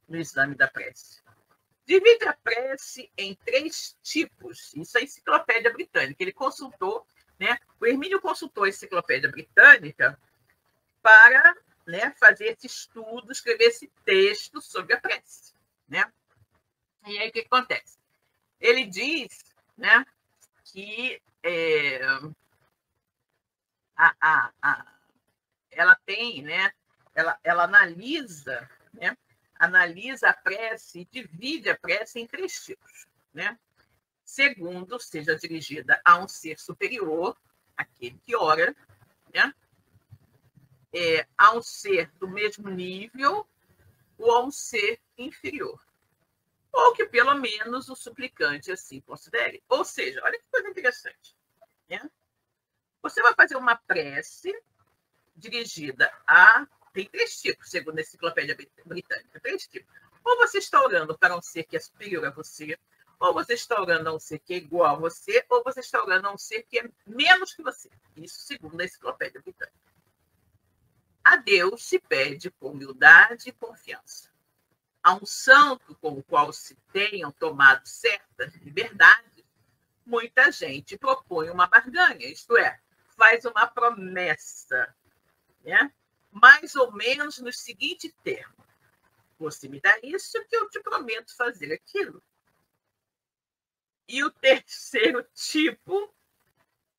no exame da prece. Divide a prece em 3 tipos. Isso é a enciclopédia britânica. Ele consultou, né? O Hermínio consultou a enciclopédia britânica para, né, fazer esse estudo, escrever esse texto sobre a prece, né? E aí o que acontece? Ele diz, né, que ela tem, né, ela analisa, né, analisa a prece e divide a prece em 3 tipos, né? Segundo, seja dirigida a um ser superior, aquele que ora, né? A um ser do mesmo nível ou a um ser inferior. Ou que pelo menos o suplicante assim considere. Ou seja, olha que coisa interessante, né? Você vai fazer uma prece dirigida a... Tem 3 tipos, segundo a enciclopédia britânica, 3 tipos. Ou você está orando para um ser que é superior a você, ou você está orando a um ser que é igual a você, ou você está orando a um ser que é menos que você. Isso segundo a enciclopédia britânica. A Deus se pede com humildade e confiança. A um santo com o qual se tenham tomado certas liberdades, muita gente propõe uma barganha, isto é, faz uma promessa, né? Mais ou menos no seguinte termo: você me dá isso que eu te prometo fazer aquilo. E o terceiro tipo,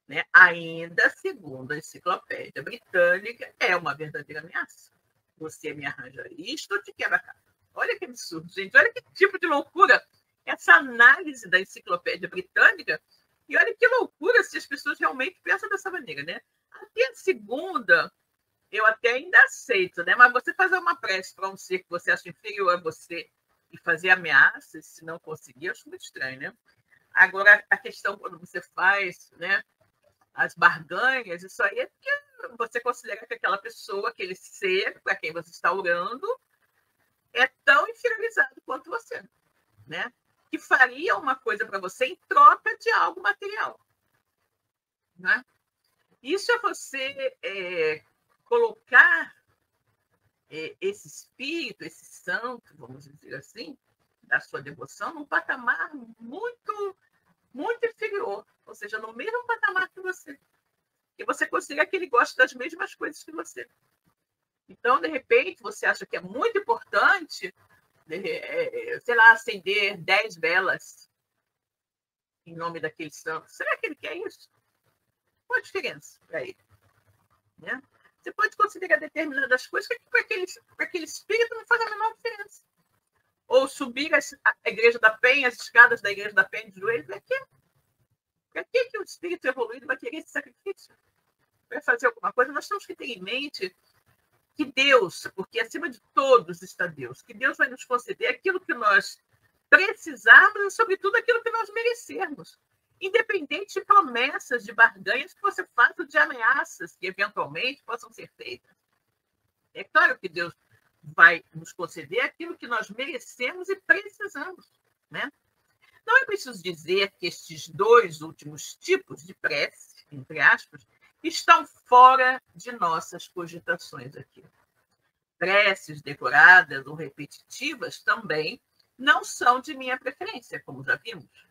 né, ainda segundo a enciclopédia britânica, é uma verdadeira ameaça. Você me arranja isto ou te quebra a cara. Olha que absurdo, gente. Olha que tipo de loucura essa análise da enciclopédia britânica. E olha que loucura se as pessoas realmente pensam dessa maneira, né? Até a segunda, eu até ainda aceito, né? Mas você fazer uma prece para um ser que você acha inferior a você e fazer ameaças, se não conseguir, eu acho muito estranho, né? Agora, a questão quando você faz, né, as barganhas, isso aí é porque você considera que aquela pessoa, aquele ser para quem você está orando, é tão inferiorizado quanto você, né? Que faria uma coisa para você em troca de algo material, né? Isso é você colocar esse espírito, esse santo, vamos dizer assim, da sua devoção, num patamar muito, muito inferior, ou seja, no mesmo patamar que você. E você considera que ele gosta das mesmas coisas que você. Então, de repente, você acha que é muito importante, sei lá, acender 10 velas em nome daquele santo. Será que ele quer isso? Qual a diferença para ele? Né? Você pode considerar determinadas coisas que para aquele espírito não faz a menor diferença. Ou subir a Igreja da Penha, as escadas da Igreja da Penha de joelho, para quê? Para que o espírito evoluído vai querer esse sacrifício? Para fazer alguma coisa, nós temos que ter em mente que Deus, porque acima de todos está Deus, que Deus vai nos conceder aquilo que nós precisarmos e, sobretudo, aquilo que nós merecermos. Independente de promessas, de barganhas que você faça, ou de ameaças que eventualmente possam ser feitas. É claro que Deus vai nos conceder aquilo que nós merecemos e precisamos, né? Não é preciso dizer que estes dois últimos tipos de prece, entre aspas, estão fora de nossas cogitações aqui. Preces decoradas ou repetitivas também não são de minha preferência, como já vimos.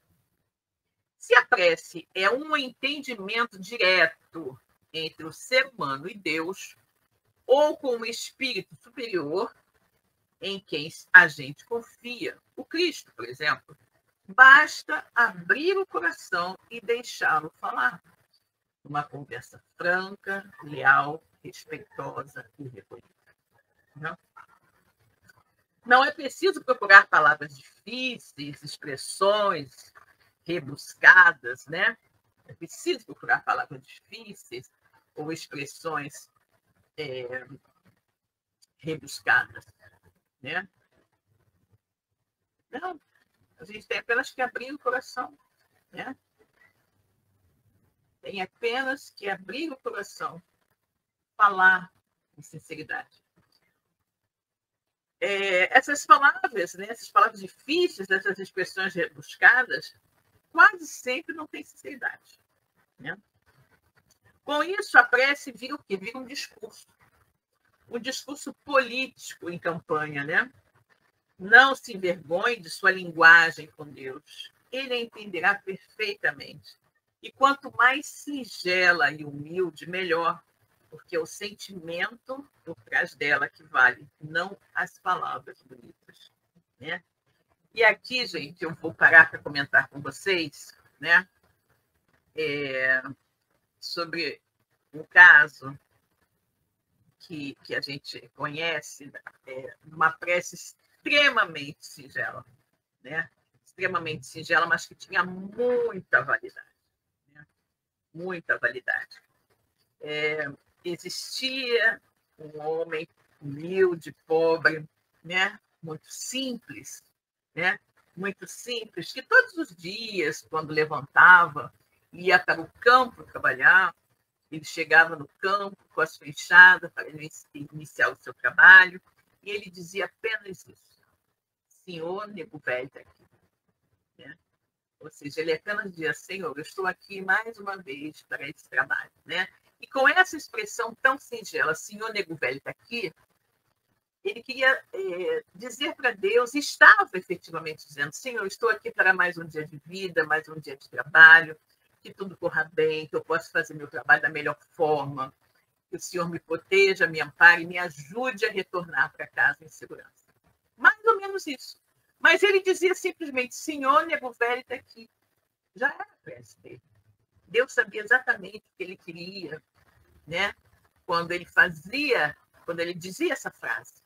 Se a prece é um entendimento direto entre o ser humano e Deus, ou com um espírito superior em quem a gente confia, o Cristo, por exemplo, basta abrir o coração e deixá-lo falar. Uma conversa franca, leal, respeitosa e recolhida. Não é preciso procurar palavras difíceis, expressões rebuscadas, né? É preciso procurar palavras difíceis ou expressões rebuscadas, né? Não, a gente tem apenas que abrir o coração, né? Tem apenas que abrir o coração, falar com sinceridade. Essas palavras, né? Essas palavras difíceis, essas expressões rebuscadas, quase sempre não têm sinceridade, né? Com isso, a prece vira o quê? Vira um discurso. Um discurso político em campanha, né? Não se envergonhe de sua linguagem com Deus. Ele a entenderá perfeitamente. E quanto mais singela e humilde, melhor, porque é o sentimento por trás dela que vale, não as palavras bonitas, né? E aqui, gente, eu vou parar para comentar com vocês, né? Sobre um caso que a gente conhece, uma prece extremamente singela, né? Extremamente singela, mas que tinha muita validade, né? Muita validade. Existia um homem humilde, pobre, né? Muito simples, né? Muito simples, que todos os dias, quando levantava, ia para o campo trabalhar. Ele chegava no campo com a sua enxada para iniciar o seu trabalho, e ele dizia apenas isso: Senhor, nego velho está aqui. Né? Ou seja, ele apenas dizia: Senhor, eu estou aqui mais uma vez para esse trabalho. Né? E com essa expressão tão singela, Senhor, nego velho está aqui, ele queria dizer para Deus, e estava efetivamente dizendo: Senhor, eu estou aqui para mais um dia de vida, mais um dia de trabalho, que tudo corra bem, que eu possa fazer meu trabalho da melhor forma, que o Senhor me proteja, me ampare, me ajude a retornar para casa em segurança. Mais ou menos isso. Mas ele dizia simplesmente: Senhor, nego velho está aqui. Já era a prece dele. Deus sabia exatamente o que ele queria, né? Quando ele dizia essa frase.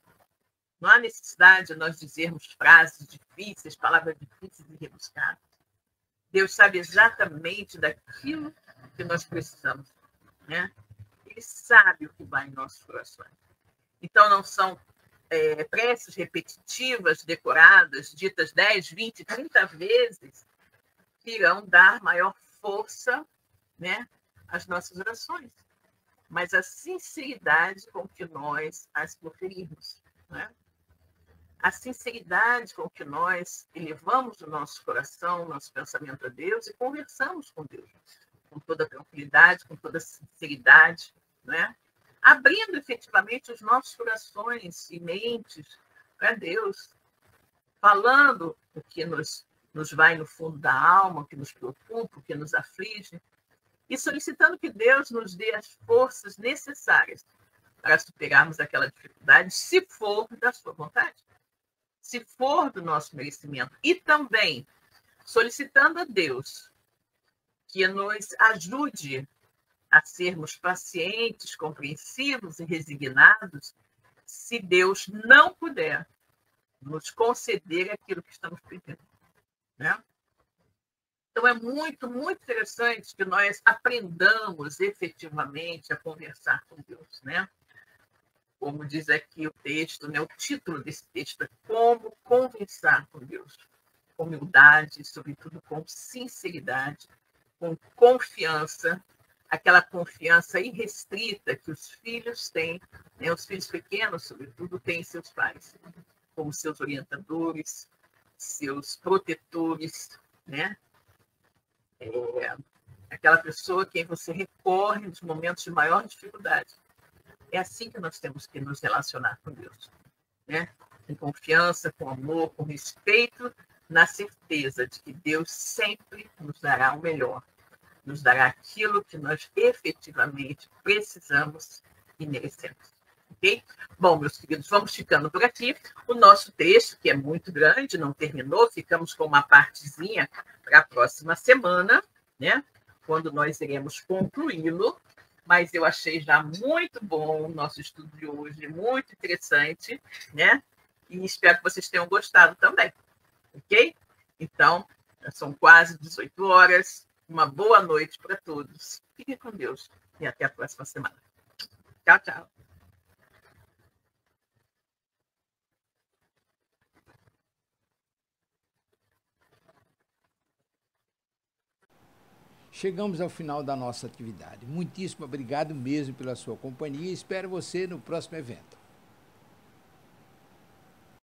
Não há necessidade de nós dizermos frases difíceis, palavras difíceis e rebuscadas. Deus sabe exatamente daquilo que nós precisamos, né? Ele sabe o que vai em nossos corações. Então, não são preces repetitivas, decoradas, ditas 10, 20, 30 vezes, que irão dar maior força, né, às nossas orações. Mas a sinceridade com que nós as proferimos, né? A sinceridade com que nós elevamos o nosso coração, o nosso pensamento a Deus e conversamos com Deus, com toda tranquilidade, com toda sinceridade, né? Abrindo efetivamente os nossos corações e mentes para Deus, falando o que nos vai no fundo da alma, o que nos preocupa, o que nos aflige, e solicitando que Deus nos dê as forças necessárias para superarmos aquela dificuldade, se for da sua vontade, se for do nosso merecimento. E também solicitando a Deus que nos ajude a sermos pacientes, compreensivos e resignados, se Deus não puder nos conceder aquilo que estamos pedindo, né? Então, é muito, muito interessante que nós aprendamos efetivamente a conversar com Deus, né? Como diz aqui o texto, né? O título desse texto é Como Conversar com Deus. Com humildade, sobretudo com sinceridade, com confiança, aquela confiança irrestrita que os filhos têm, né? Os filhos pequenos, sobretudo, têm em seus pais, como seus orientadores, seus protetores, né? Aquela pessoa a quem você recorre nos momentos de maior dificuldade. É assim que nós temos que nos relacionar com Deus, né? Com confiança, com amor, com respeito, na certeza de que Deus sempre nos dará o melhor, nos dará aquilo que nós efetivamente precisamos e merecemos. Ok? Bom, meus queridos, vamos ficando por aqui. O nosso texto, que é muito grande, não terminou, ficamos com uma partezinha para a próxima semana, né? Quando nós iremos concluí-lo, mas eu achei já muito bom o nosso estudo de hoje, muito interessante, né? E espero que vocês tenham gostado também, ok? Então, são quase 18 horas, uma boa noite para todos. Fiquem com Deus e até a próxima semana. Tchau, tchau. Chegamos ao final da nossa atividade. Muitíssimo obrigado mesmo pela sua companhia e espero você no próximo evento.